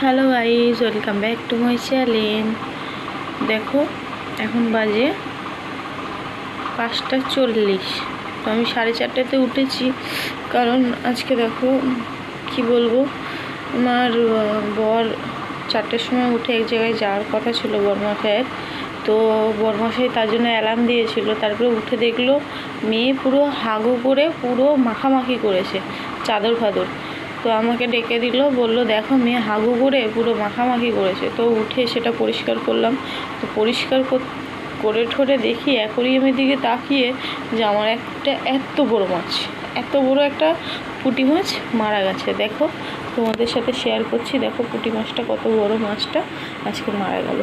Hello guys, welcome back to my channel. দেখো এখন বাজে 5:40। তো আমি 4:30তে উঠেছি, কারণ আজকে দেখো কি বলবো, আমার বর 4টের সময় উঠে এক জায়গায় যাওয়ার কথা ছিল বরমশাইয়ের। তো বরমশাই তার জন্য অ্যালার্ম দিয়েছিল। তারপরে উঠে দেখলো মেয়ে পুরো হাগু করে পুরো মাখামাখি করেছে চাদর ফাদর। তো আমাকে ডেকে দিল, বলল দেখো মেয়ে হাগু করে পুরো মাখামাখি করেছে। তো উঠে সেটা পরিষ্কার করলাম। তো পরিষ্কার করে ঠোরে দেখি অ্যাকোরিয়ামের দিকে তাকিয়ে যে আমার একটা এত বড় একটা পুঁটি মাছ মারা গেছে। দেখো তোমাদের সাথে শেয়ার করছি, দেখো পুঁটি মাছটা কত বড়, মাছটা আজকে মারা গেল।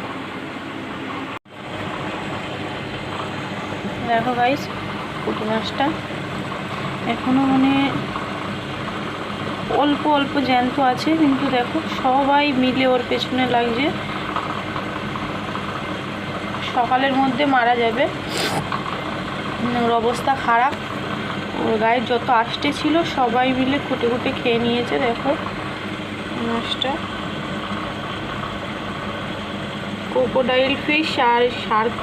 দেখো গাইস, পুঁটি মাছটা এখনো অল্প অল্প জ্যান্ত আছে, কিন্তু দেখো সবাই মিলে ওর পেছনে লাগছে। সকালের মধ্যে মারা যাবে, ওর অবস্থা খারাপ। ওর গায়ে যত আষ্টে ছিল সবাই মিলে কুটে কুটে খেয়ে নিয়েছে। দেখো মাছটা ক্রোকোডাইল ফিশ আর শার্ক,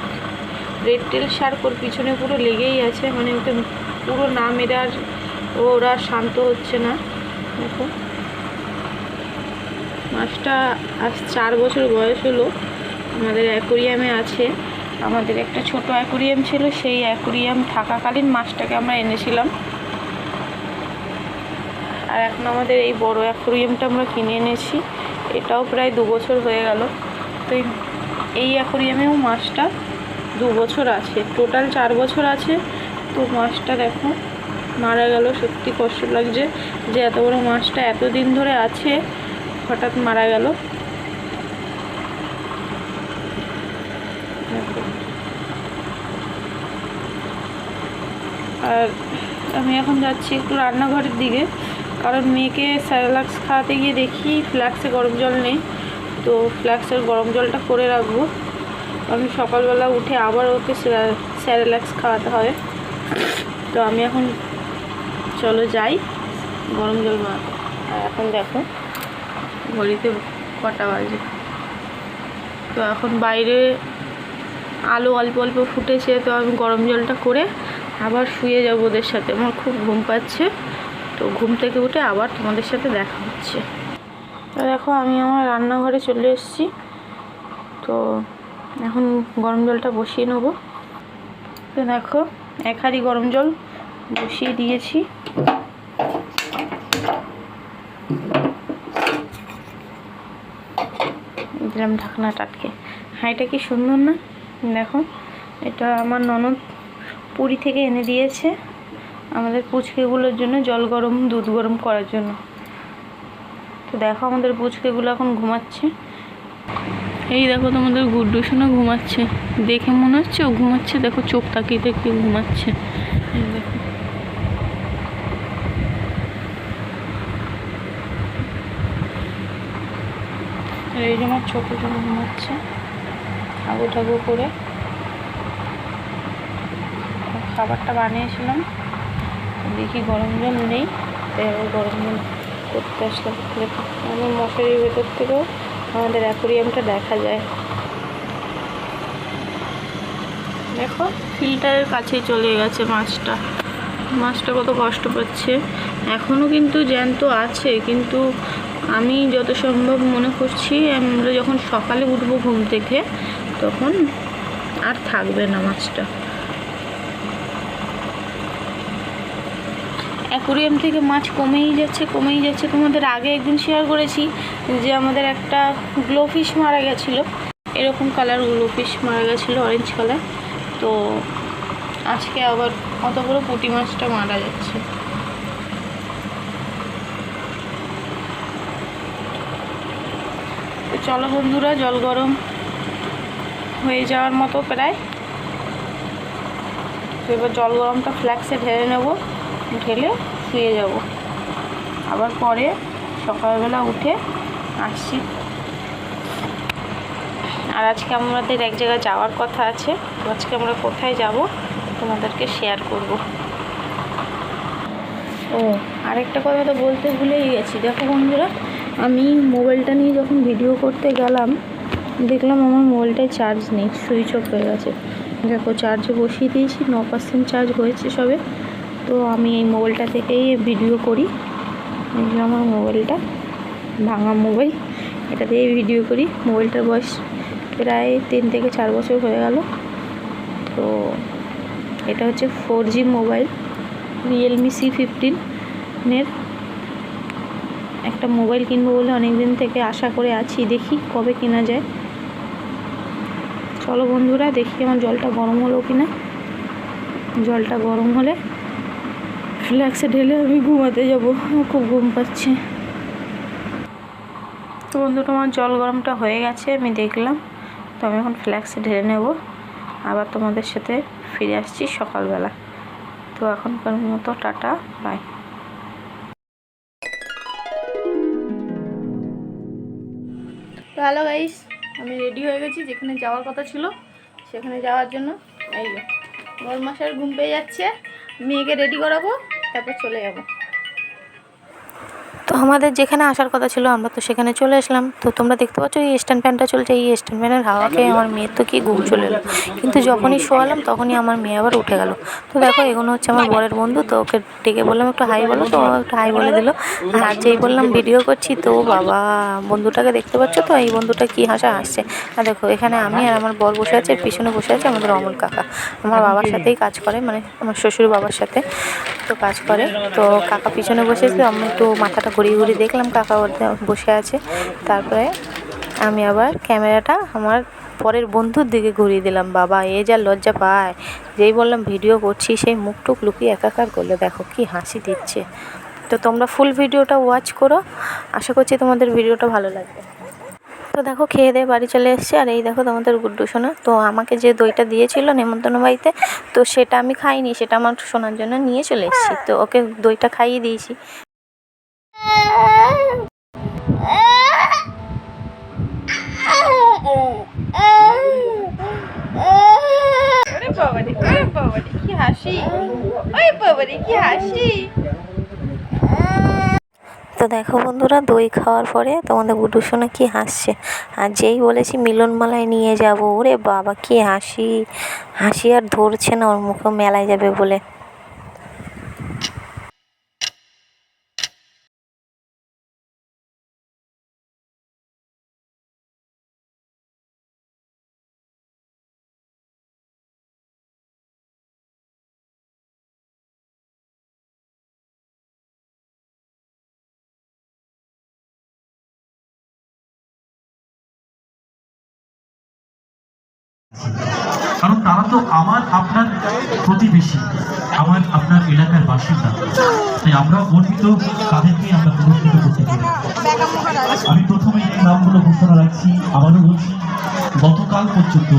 রেড টেল শার্ক ওর পিছনে পুরো লেগেই আছে, ওকে পুরো না মেরে আর ওরা শান্ত হচ্ছে না। দেখো মাছটা আজ 4 বছর বয়স হলো, আমাদের অ্যাকোরিয়ামে আছে। আমাদের একটা ছোট অ্যাকোরিয়াম ছিল, সেই অ্যাকোরিয়াম থাকাকালীন মাছটাকে আমরা এনেছিলাম। আর এখন আমাদের এই বড় অ্যাকোরিয়ামটা আমরা কিনে এনেছি, এটাও প্রায় 2 বছর হয়ে গেল। তো এই অ্যাকোরিয়ামেও মাছটা 2 বছর আছে, টোটাল 4 বছর আছে। তো মাছটা দেখো মারা গেল, সত্যি কষ্ট লাগছে যে এত বড় মাছটা এতদিন ধরে আছে, হঠাৎ মারা গেল। আর আমি এখন যাচ্ছি একটু রান্নাঘরের দিকে, কারণ মেয়েকে স্যারেলাক্স খাওয়াতে গিয়ে দেখি ফ্ল্যাক্সে গরম জল নেই। তো ফ্ল্যাক্সের গরম জলটা করে রাখবো, কারণ সকালবেলা উঠে আবার ওকে স্যারেলাক্স খাওয়াতে হবে। তো আমি এখন চলো যাই গরম জল বানাতে। আর এখন দেখো ঘড়িতে কটা বাজে। তো এখন বাইরে আলো অল্প অল্প ফুটেছে, তো আমি গরম জলটা করে আবার শুয়ে যাবো ওদের সাথে। আমার খুব ঘুম পাচ্ছে, তো ঘুম থেকে উঠে আবার তোমাদের সাথে দেখা হচ্ছে। তো দেখো আমি আমার রান্নাঘরে চলে এসেছি। তো এখন গরম জলটা বসিয়ে নেব। তো দেখো 1 হাঁড়ি গরম জল বসিয়ে দিয়েছি। দিলাম ঢাকনাটা আটকে। হাঁড়িটা কি সুন্দর না? দেখো এটা আমার ননদ পুরী থেকে এনে দিয়েছে আমাদের পুচকেগুলোর জন্য, জল গরম দুধ গরম করার জন্য। তো দেখো আমাদের পুচকেগুলো এখন ঘুমাচ্ছে। এই দেখো তোমাদের গুড্ডু সোনা ঘুমাচ্ছে, দেখে মনে হচ্ছে ও ঘুমাচ্ছে। দেখো চোখ তাকিয়ে তাকিয়ে ঘুমাচ্ছে। দেখো এই যে আমার ছোটো ছোটো ঘুমাচ্ছে হাগু টাগু করে। খাবারটা বানিয়েছিলাম, দেখি গরম জল নেই, তাই আবার গরম জল করতে আসলাম। দেখো আমার মশারির ভেতর থেকেও আমাদের অ্যাকোরিয়ামটা দেখা যায়। দেখো ফিল্টারের কাছে চলে গেছে মাছটা কত কষ্ট পাচ্ছে। এখনও কিন্তু জ্যান্ত আছে, কিন্তু আমি যত সম্ভব মনে করছি আমরা যখন সকালে উঠবো ঘুম থেকে তখন আর থাকবে না মাছটা। অ্যাকোরিয়াম থেকে মাছ কমেই যাচ্ছে। তোমাদের আগে একদিন শেয়ার করেছি যে আমাদের একটা গ্লোফিশ মারা গেছিলো, এরকম কালার গ্লোফিশ মারা গেছিলো, অরেঞ্জ কালার। তো আজকে আবার অত বড় পুঁটি মাছটা মারা যাচ্ছে। তো চলো বন্ধুরা, জল গরম হয়ে যাওয়ার মতো প্রায়। তো এবার জল গরমটা ফ্ল্যাক্সে ঢেলে নেব, ঢেলে শুয়ে যাব। আবার পরে সকালবেলা উঠে আসছি। আর আজকে আমাদের এক জায়গায় যাওয়ার কথা আছে, তো আজকে আমরা কোথায় যাব তোমাদেরকে শেয়ার করব। ও আরেকটা কথা তো বলতে ভুলেই গেছি। দেখো বন্ধুরা, আমি মোবাইলটা নিয়ে যখন ভিডিও করতে গেলাম দেখলাম আমার মোবাইলটায় চার্জ নেই, সুইচ অফ হয়ে গেছে। দেখো চার্জে বসিয়ে দিয়েছি, 9% চার্জ হয়েছে সবে। তো আমি এই মোবাইলটা থেকেই ভিডিও করি। এই যে আমার মোবাইলটা, ভাঙা মোবাইল, এটা দিয়ে ভিডিও করি। মোবাইলটার বয়স প্রায় 3 থেকে 4 বছর হয়ে গেল। তো এটা হচ্ছে 4G মোবাইল, রিয়েলমি C15-এর একটা মোবাইল কিনবো বলে অনেক দিন থেকে আশা করে আছি, দেখি কবে কেনা যায়। চলো বন্ধুরা দেখি আমার জলটা গরম হলো কিনা। জলটা গরম হলে ফ্ল্যাক্সে ঢেলে আমি ঘুমাতে যাব, আমার খুব ঘুম পাচ্ছে। তো বন্ধুরা আমার জল গরমটা হয়ে গেছে, আমি দেখলাম। তো আমি এখন ফ্ল্যাক্সে ঢেলে নেব, আবার তোমাদের সাথে ফিরে আসছি সকালবেলা। তো এখনকার মতো টাটা, বাই। তো হ্যালো গাইস, আমি রেডি হয়ে গেছি যেখানে যাওয়ার কথা ছিল সেখানে যাওয়ার জন্য। এই যে বড়মাসার ঘুম পেয়ে যাচ্ছে, মেয়েকে রেডি করাবো, তারপর চলে যাবো। তো আমাদের যেখানে আসার কথা ছিল আমরা তো সেখানে চলে আসলাম। তো তোমরা দেখতে পাচ্ছ এই স্ট্যান্ড ফ্যানটা চলছে, এই স্ট্যান্ড ফ্যানের হাওয়া খেয়ে আমার মেয়ের তো কি ঘুম চলে এলো। কিন্তু যখনই শোয়ালাম তখনই আমার মেয়ে আবার উঠে গেল। তো দেখো এগুলো হচ্ছে আমার বরের বন্ধু। তো ওকে ডেকে বললাম একটু হাই বলো, তো একটু হাই বলে দিল। আর যেই বললাম ভিডিও করছি, তো বাবা বন্ধুটাকে দেখতে পাচ্ছ তো, এই বন্ধুটা কি হাসছে। আর দেখো এখানে আমি আর আমার বর বসে আছে, পিছনে বসে আছে আমাদের অমল কাকা, আমার বাবার সাথেই কাজ করে, মানে আমার শ্বশুর বাবার সাথে তো কাজ করে। তো কাকা পিছনে বসেছে, আমি একটু মাথাটা ঘুরিয়ে ঘুরিয়ে দেখলাম কাকা বসে আছে। তারপরে আমি আবার ক্যামেরাটা আমার পরের বন্ধুর দিকে ঘুরিয়ে দিলাম। বাবা এ যা লজ্জা পায়, যেই বললাম ভিডিও করছি সেই মুখটুক লুকিয়ে একাকার করলে, দেখো কি হাসি দিচ্ছে। তো তোমরা ফুল ভিডিওটা ওয়াচ করো, আশা করছি তোমাদের ভিডিওটা ভালো লাগবে। তো দেখো খেয়ে দিয়ে বাড়ি চলে এসেছি। আর এই দেখো তোমাদের গুড্ডু সোনা, তো আমাকে যে দইটা দিয়েছিল নেমন্তন্ন বাড়িতে, তো সেটা আমি খাইনি, সেটা আমার সোনার জন্য নিয়ে চলে এসেছি। তো ওকে দইটা খাইয়ে দিয়েছি। কি হাসি, ওই বাবারে কি হাসি। তো দেখো বন্ধুরা দই খাওয়ার পরে তোমাদের গুড্ডু সোনা কি হাসছে। আর যেই বলেছি মিলনমেলায় নিয়ে যাব, ওরে বাবা কি হাসি, হাসি আর ধরছে না ওর মুখে, মেলায় যাবে বলে। কারণ তারা তো আমার আপনার প্রতিবেশী, আমার আপনার এলাকার বাসিন্দা, তাই আমরা গর্বিত তাদেরকে আমরা পুরস্কৃত করতে পারি। আমি প্রথমে যে নামগুলো ঘোষণা রাখছি, আবারও বলছি, গতকাল পর্যন্ত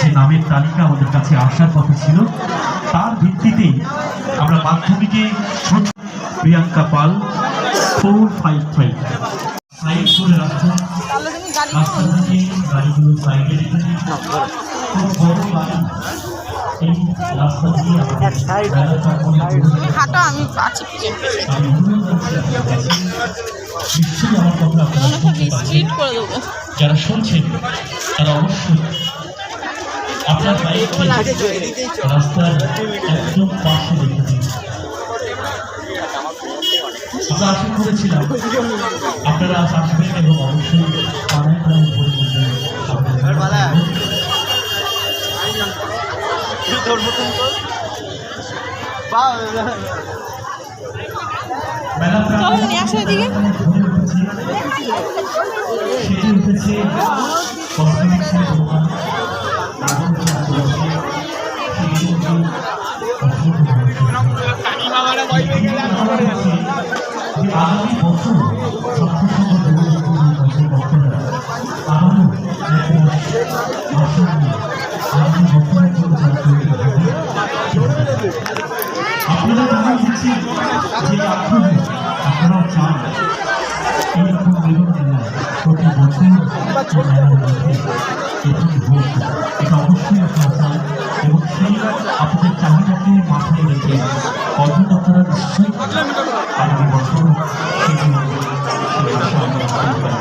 যে নামের তালিকা আমাদের কাছে আসার কথা ছিল তার ভিত্তিতেই আমরা মাধ্যমিকে প্রিয়াঙ্কা পাল 455 সাইড করে রাখুন, রাস্তা থেকে গাড়িগুলো সাইডে রেখে দিন। খুব বড় গাড়ি এই রাস্তা দিয়ে নিশ্চয়ই আমার কথা যারা শুনছেন তারা অবশ্যই আপনার বাইককে রাস্তার একদম পাশে রেখে দিন। আমরা আশা করেছিলাম আপনারা আজ আসবেন এবং অবশ্যই পাড়ায় পাড়ায় ভোট দিবেন। মেলা সেটি উঠেছে কসমেটিক্সের দোকান, আগামী বছর আপনারা জানা দিচ্ছি যে আগ্রহ আপনারাও চান এইরকম বিভিন্ন প্রতি বছর মেলার মধ্যে এখানে হোক, এটা অবশ্যই আপনারা চান এবং সেই আপনাদের চাহিদাকে মাথায় রেখে কর্মকর্তারা নিশ্চয়ই আগামী বছর সেই আশা আমরা করতে পারি।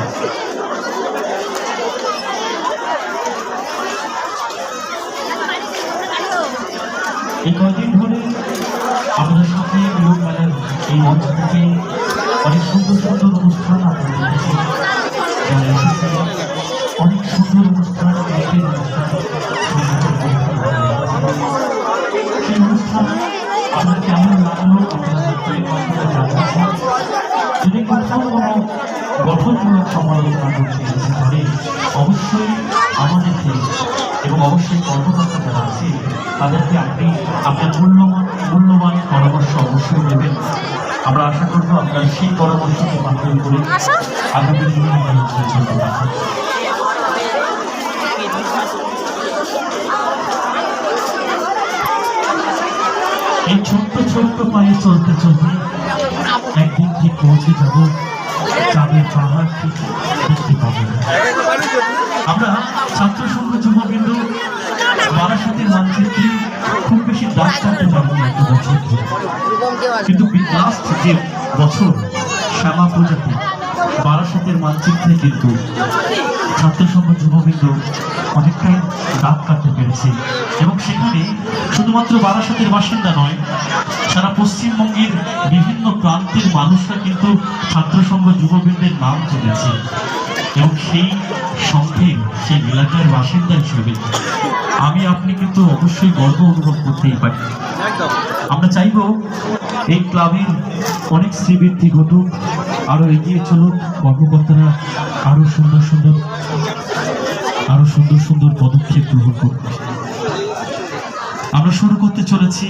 এই কয়েকদিন ধরে আমাদের সাথে লোক মেলার এই মঞ্চ থেকে অনেক সুন্দর সুন্দর অনুষ্ঠান আপনাদের দেখেছি, যারা এসেছে অনেক সুন্দর অনুষ্ঠান, নৃত্যের অনুষ্ঠান, সেই অনুষ্ঠান আপনার কেমন লাগলো আপনারা জানাচ্ছেন। যদি কোথাও কোনো গঠনমূলক সমালোচনা করতে ইচ্ছে করে অবশ্যই আমাদেরকে এবং অবশ্যই কর্মকর্তা যারা আছে তাদেরকে আপনি আপনার মূল্যবান পরামর্শ অবশ্যই দেবেন। আমরা আশা করবো আপনার সেই পরামর্শকে মাধ্যমে করে আগামী দিনে চলতে পারবেন। এই ছোট্ট ছোট্ট পায়ে চলতে চলতে একদিন ঠিক পৌঁছে যাব চাঁদের পাহাড় ঠিক দেখতে পাবো। আমরা ছাত্র সংঘ যুববৃন্দ বারাসাতের মানচিত্রে খুব বেশি দাগ কাটতে পারবো না একটা বছর ধরে, কিন্তু লাস্ট যে বছর শ্যামা প্রজাতি বারাসাতের মানচিত্রে কিন্তু ছাত্র সংঘ যুববৃন্দ অনেকটাই দাগ কাটতে পেরেছে এবং সেখানে শুধুমাত্র বারাসাতের বাসিন্দা নয়, সারা পশ্চিমবঙ্গের বিভিন্ন প্রান্তের মানুষরা কিন্তু ছাত্র সংঘ যুববৃন্দের নাম তুলেছে এবং সেই সঙ্গে সেই এলাকার বাসিন্দা হিসেবে আমি আপনি কিন্তু অবশ্যই গর্ব অনুভব করতেই পারি। আমরা চাইব এই ক্লাবের অনেক শ্রীবৃদ্ধি ঘটুক, আরো এগিয়ে চলুক, কর্মকর্তারা আরো সুন্দর সুন্দর পদক্ষেপ গ্রহণ করুক। আমরা শুরু করতে চলেছি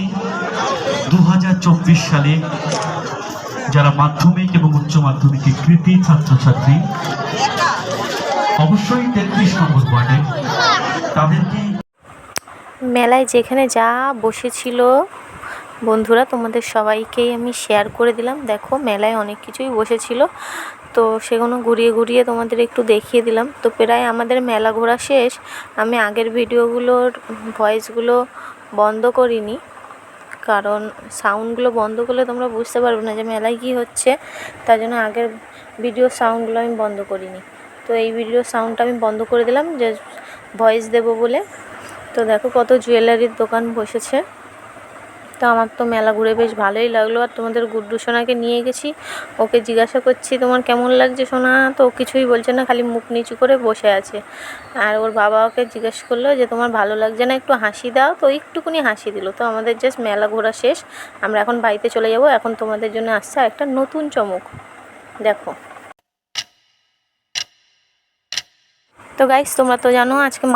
2024 সালে যারা মাধ্যমিক এবং উচ্চ মাধ্যমিকে কৃতী ছাত্রছাত্রী অবশ্যই 33 নম্বর ওয়ার্ডে তাদেরকে মেলায় যেখানে যা বসেছিল বন্ধুরা তোমাদের সবাইকেই আমি শেয়ার করে দিলাম। দেখো মেলায় অনেক কিছুই বসেছিল, তো সেগুলো ঘুরিয়ে ঘুরিয়ে তোমাদের একটু দেখিয়ে দিলাম। তো প্রায় আমাদের মেলা ঘোরা শেষ। আমি আগের ভিডিওগুলোর ভয়েসগুলো বন্ধ করিনি, কারণ সাউন্ডগুলো বন্ধ করলে তোমরা বুঝতে পারবে না যে মেলায় কী হচ্ছে, তার জন্য আগের ভিডিও সাউন্ডগুলো আমি বন্ধ করিনি। তো এই ভিডিও সাউন্ডটা আমি বন্ধ করে দিলাম যে ভয়েস দেবো বলে। তো দেখো কত জুয়েলারির দোকান বসেছে। তো আমার তো মেলা ঘুরে বেশ ভালোই লাগলো। আর তোমাদের গুড্ডু সোনাকে নিয়ে গেছি, ওকে জিজ্ঞাসা করছি তোমার কেমন লাগছে সোনা, তো ও কিছুই বলছে না, খালি মুখ নিচু করে বসে আছে। আর ওর বাবা ওকে জিজ্ঞেস করলো যে তোমার ভালো লাগছে না, একটু হাসি দাও, তো একটুকুনি হাসি দিল। তো আমাদের জাস্ট মেলা ঘোরা শেষ, আমরা এখন বাড়িতে চলে যাব। এখন তোমাদের জন্য আসছে একটা নতুন চমক, দেখো। তো গাইস তোমরা তো জানো আজকে